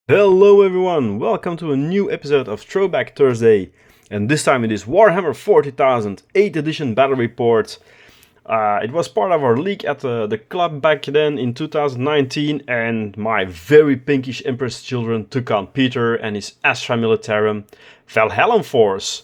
Hello everyone, welcome to a new episode of Throwback Thursday, and this time it is Warhammer 40,000 8th edition battle report. It was part of our league at the club back then in 2019, and my very pinkish Emperor's Children took on Peter and his Astra Militarum Valhallan force.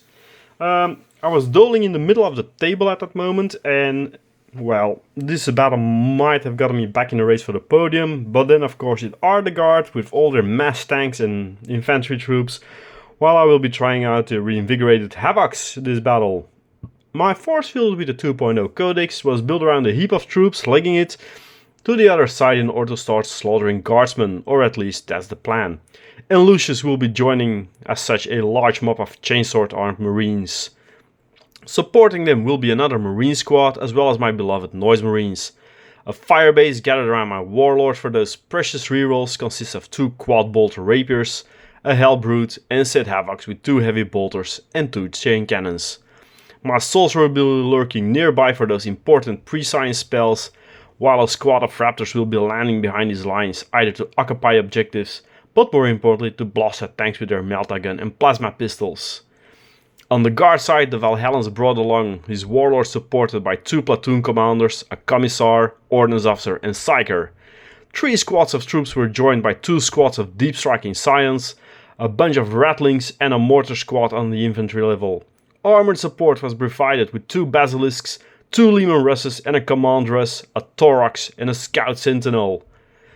I was doling in the middle of the table at that moment, and well, this battle might have gotten me back in the race for the podium, but then of course it are the guard with all their mass tanks and infantry troops, while I will be trying out the reinvigorated Havocs this battle. My force field with the 2.0 Codex was built around a heap of troops, legging it to the other side in order to start slaughtering guardsmen, or at least that's the plan. And Lucius will be joining as such a large mob of chainsword armed marines. Supporting them will be another marine squad, as well as my beloved noise marines. A firebase gathered around my warlord for those precious rerolls consists of 2 quad bolt rapiers, a hellbrute and set havocs with 2 heavy bolters and 2 chain cannons. My soldier will be lurking nearby for those important pre-science spells, while a squad of raptors will be landing behind these lines either to occupy objectives, but more importantly to blast at tanks with their melta gun and plasma pistols. On the guard side, the Valhallans brought along his warlord supported by 2 platoon commanders, a commissar, ordnance officer and psyker. 3 squads of troops were joined by 2 squads of deep striking scions, a bunch of rattlings and a mortar squad on the infantry level. Armored support was provided with 2 basilisks, 2 Leman Russes and a command Russ, a Thorax and a scout sentinel.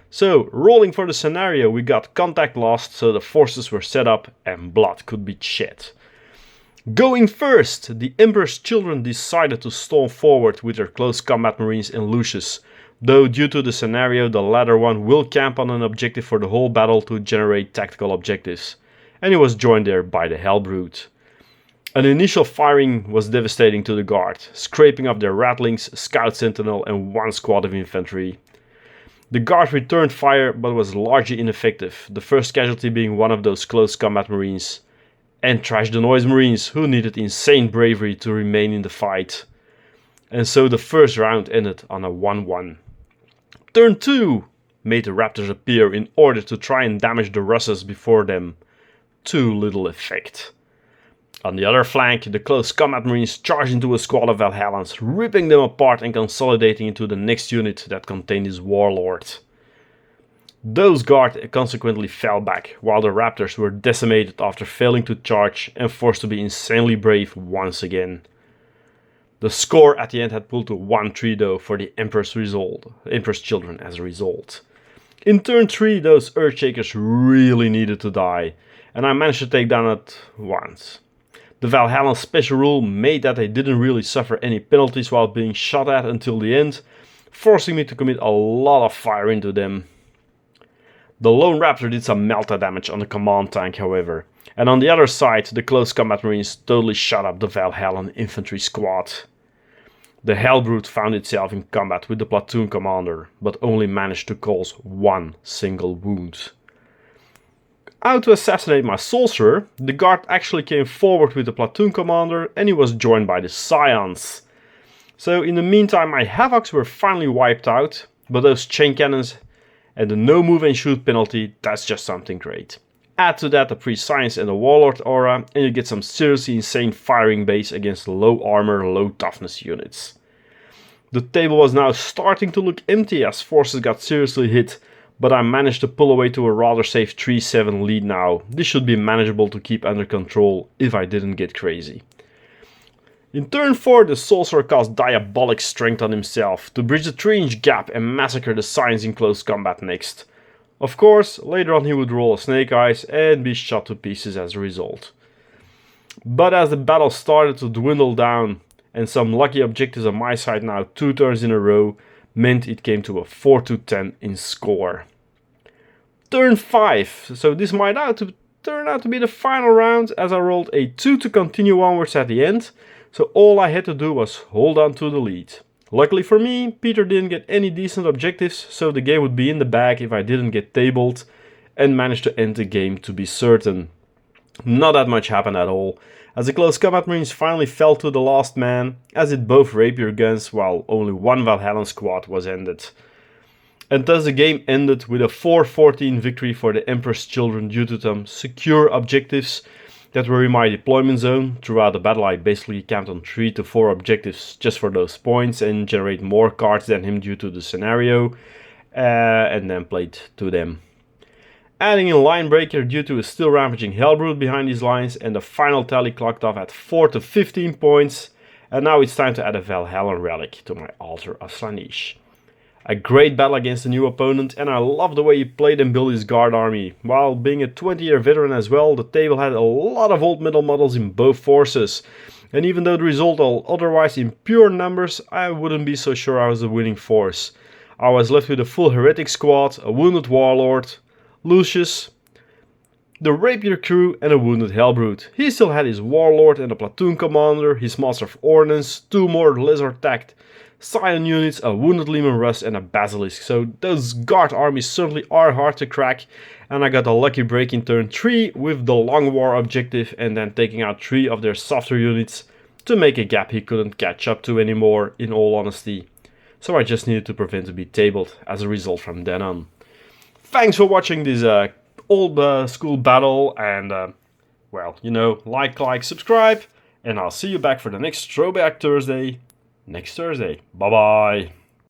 So, rolling for the scenario, we got contact lost, so the forces were set up and blood could be shed. Going first, the Emperor's Children decided to storm forward with their close combat marines and Lucius, though due to the scenario the latter one will camp on an objective for the whole battle to generate tactical objectives, and he was joined there by the Hellbrute. An initial firing was devastating to the guard, scraping up their rattlings, scout sentinel and 1 squad of infantry. The guard returned fire but was largely ineffective, the first casualty being one of those close combat marines. And trashed the noise marines, who needed insane bravery to remain in the fight. And so the first round ended on a 1-1. Turn 2 made the raptors appear in order to try and damage the Russes before them. To little effect. On the other flank, the close combat marines charged into a squad of Valhallans, ripping them apart and consolidating into the next unit that contained his warlord. Those guards consequently fell back, while the raptors were decimated after failing to charge and forced to be insanely brave once again. The score at the end had pulled to 1-3 though for the Emperor's Children as a result. In turn 3, those Earthshakers really needed to die, and I managed to take down at once. The Valhallan special rule made that they didn't really suffer any penalties while being shot at until the end, forcing me to commit a lot of fire into them. The lone raptor did some melta damage on the command tank, however, and on the other side the close combat marines totally shut up the Valhallan infantry squad. The Hellbrute found itself in combat with the platoon commander, but only managed to cause 1 single wound. Out to assassinate my sorcerer, the guard actually came forward with the platoon commander and he was joined by the scions. So in the meantime my Havocs were finally wiped out, but those chain cannons and the no move and shoot penalty, that's just something great. Add to that the pre-science and the warlord aura and you get some seriously insane firing base against low armor, low toughness units. The table was now starting to look empty as forces got seriously hit, but I managed to pull away to a rather safe 3-7 lead now. This should be manageable to keep under control if I didn't get crazy. In turn 4, the sorcerer cast diabolic strength on himself to bridge the 3-inch gap and massacre the scions in close combat next. Of course, later on he would roll a snake eyes and be shot to pieces as a result. But as the battle started to dwindle down and some lucky objectives on my side now 2 turns in a row meant it came to a 4-10 in score. Turn 5, so this might turn out to be the final round as I rolled a 2 to continue onwards at the end. So all I had to do was hold on to the lead. Luckily for me, Peter didn't get any decent objectives, so the game would be in the bag if I didn't get tabled, and managed to end the game to be certain. Not that much happened at all, as the close combat marines finally fell to the last man, as did both rapier guns, while only 1 Valhallan squad was ended. And thus the game ended with a 4-14 victory for the Emperor's Children due to some secure objectives that were in my deployment zone. Throughout the battle I basically camped on 3 to 4 objectives just for those points and generate more cards than him due to the scenario, and then played to them. Adding in Line Breaker due to a still rampaging Hellbrute behind these lines, and the final tally clocked off at 4 to 15 points, and now it's time to add a Valhallan Relic to my Altar of Slaanesh. A great battle against a new opponent, and I love the way he played and built his guard army. While being a 20-year veteran as well, the table had a lot of old metal models in both forces. And even though the result all otherwise in pure numbers, I wouldn't be so sure I was the winning force. I was left with a full Heretic squad, a wounded Warlord, Lucius, the Rapier crew and a wounded Hellbrute. He still had his Warlord and a platoon commander, his Master of Ordnance, 2 more Lizard-tacked Scion units, a wounded Leman Russ and a Basilisk. So those guard armies certainly are hard to crack, and I got a lucky break in turn 3 with the Long War objective and then taking out 3 of their softer units to make a gap he couldn't catch up to anymore, in all honesty. So I just needed to prevent to be tabled as a result from then on. Thanks for watching this old school battle, and well, you know, like, subscribe, and I'll see you back for the next Throwback Thursday next Thursday. Bye bye.